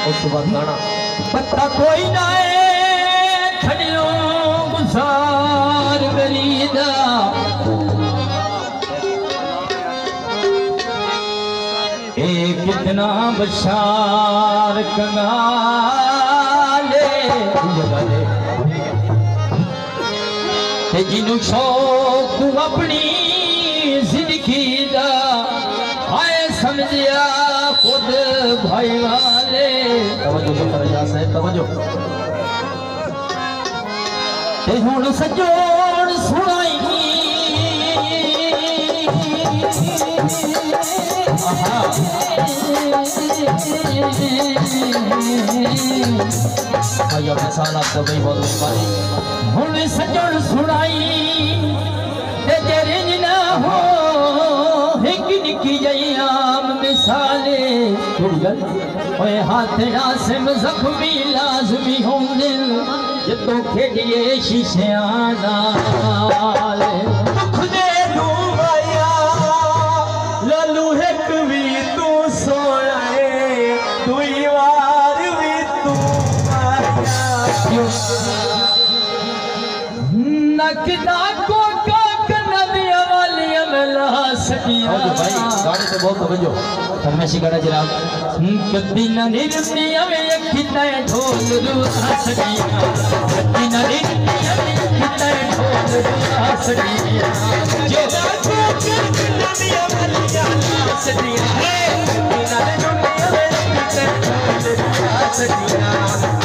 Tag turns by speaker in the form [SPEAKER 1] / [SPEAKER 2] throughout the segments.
[SPEAKER 1] उस बाद गाना
[SPEAKER 2] पता कोई ना खड़ियों गुजार बरीदा कितना बशार कंगाले ते जिन्हों शौक अपनी जिंदगी दा आए समझिया खुद भाई वाले तवज्जो से तवज्जो ते हुण सजोड़ सुनाई हुण सजोड़ सुनाई ते जरिज ना हो हिक निकी जई आम मिसाले ओए हाथ आसिम जख्मी लाजमी होंदे जदों खेडिए शीशियां नाल दुख दे दूवाया लालू हिक भी तू सोना है दुई वार भी तू नकदा को गाने से बहुत तवज्जो फरमाइशी गाना जनाब कभी न निर्मिया में कितने ढोल रुआ सकिया कभी न निर्मिया में कितने ढोल रुआ सकिया जो को निर्मिया वालिया सकिया है कभी न निर्मिया में कितने ढोल रुआ सकिया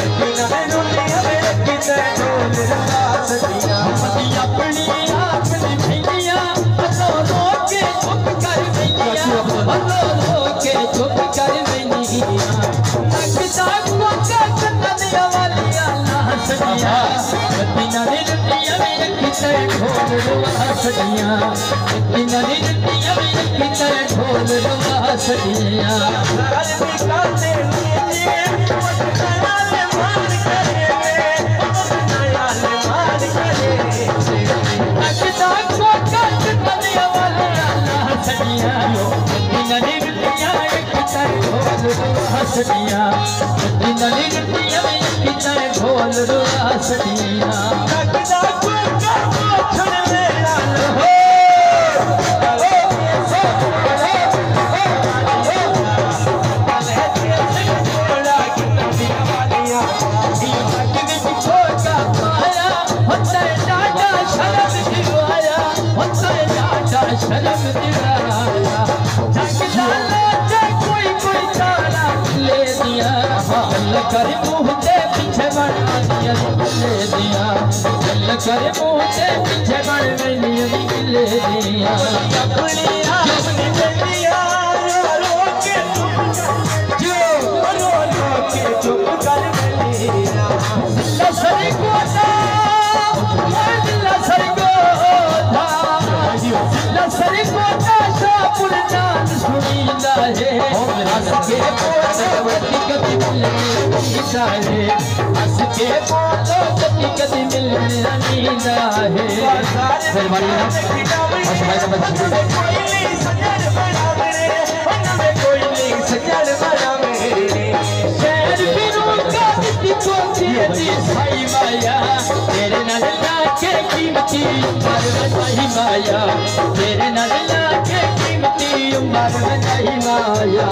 [SPEAKER 2] कभी न निर्मिया में कितने ढोल रुआ सकिया अपनी अपनी भैया के चुप कर नकदा को करने वालिया हंसदिया बिना निर्तिया में कितने ढोल हंसदिया बिना निर्तिया में कितने ढोल हंसदिया नकदा को करने वालिया हंसदिया हंसदिया नली नटिया में कितने ढोल हंसदिया नकदा को छड़ मेरा हो शर्म दिवाया कर मुँह से पीछे बढ़ा दिया ले दिया चल कर मुँह से पीछे बढ़ ले दिया अपनी आपने दिया रो के चुप कर लिया लसर को लसर को शाहपुर जान सुनीला है के कभी मिलने है हंस के बोलो कभी मिलने नींदा है फिर कोई नहीं सजन बना मेरे कोई नहीं सजन बना मेरे शहर बिनु का को थी साई माया तेरे नाल लाके कीमती उम्र नहीं माया तेरे नाल लाके कीमती उम्र नहीं माया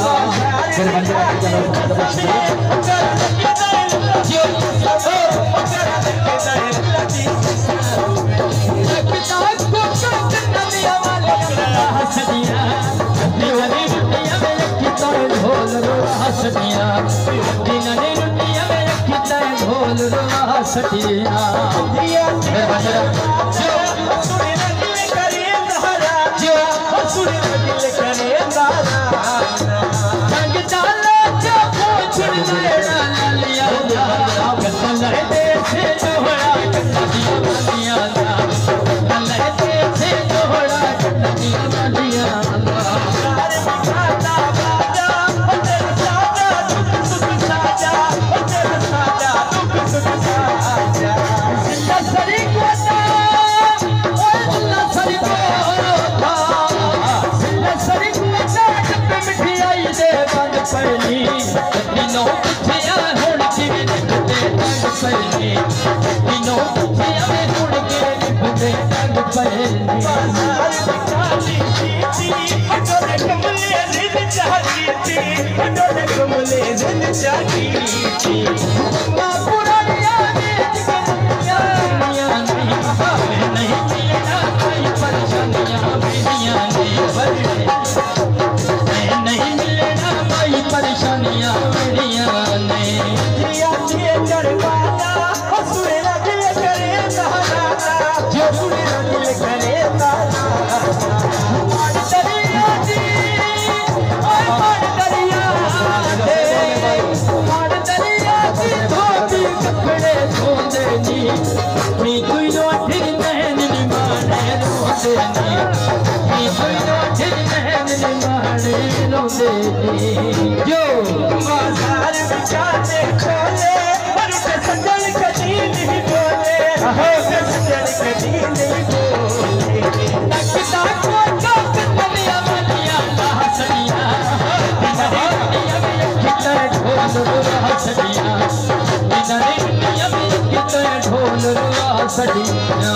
[SPEAKER 2] पहले
[SPEAKER 1] बाजार बिकाली थी डोले कमले दिन चाहती थी डोले कमले दिन चाहती थी
[SPEAKER 2] माँ पुरानिया नहीं मिलना कोई परेशानियाँ मेरिया नहीं मिलना कोई परेशानियाँ मेरिया ने
[SPEAKER 1] जिया जिए चढ़वाना हंसुए लगे करे सहारा जो सुने लगे करे ताना मान दरिया जी मान दरिया
[SPEAKER 2] धोती कपड़े धोंदे नी मी कोई नो ठिर नहन नी माने रोंदे नी मी कोई नो ठिर नहन नी माने रोंदे नी जो
[SPEAKER 1] बाजार बिकाने खोले पर से सजन कदी नहीं बोले हो से सजन कदी नहीं बोले
[SPEAKER 2] लगता को कलिया मलिया हसनिया दिनरिया में कितने ढोल हसनिया दिनरिया में कितने ढोल हसनिया